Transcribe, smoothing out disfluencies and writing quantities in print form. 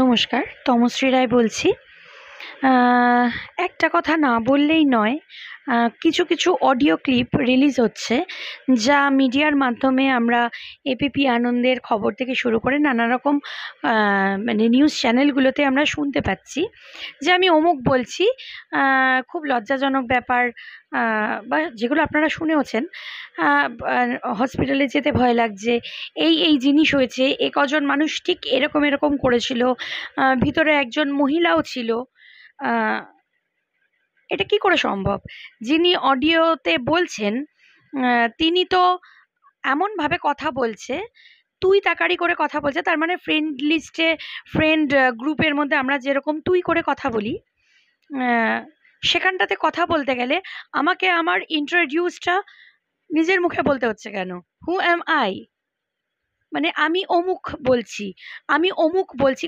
নমস্কার, তমশ্রী রায় বলছি। একটা কথা না বললেই নয়, কিছু কিছু অডিও ক্লিপ রিলিজ হচ্ছে, যা মিডিয়ার মাধ্যমে আমরা এবিপি আনন্দের খবর থেকে শুরু করে নানা রকম মানে নিউজ চ্যানেলগুলোতে আমরা শুনতে পাচ্ছি যে আমি অমুক বলছি। খুব লজ্জাজনক ব্যাপার, বা যেগুলো আপনারা শুনেওছেন। হসপিটালে যেতে ভয় লাগছে, এই জিনিস হয়েছে, কজন মানুষ ঠিক এরকম এরকম করেছিল, ভিতরে একজন মহিলাও ছিল। এটা কি করে সম্ভব? যিনি অডিওতে বলছেন, তিনি তো এমনভাবে কথা বলছে, তুই তাকারি করে কথা বলছে। তার মানে ফ্রেন্ড লিস্টে, ফ্রেন্ড গ্রুপের মধ্যে আমরা যেরকম তুই করে কথা বলি, সেখানটাতে কথা বলতে গেলে আমাকে আমার ইন্ট্রোডিউসটা নিজের মুখে বলতে হচ্ছে কেন? হু অ্যাম আই? মানে আমি অমুক বলছি, আমি অমুক বলছি।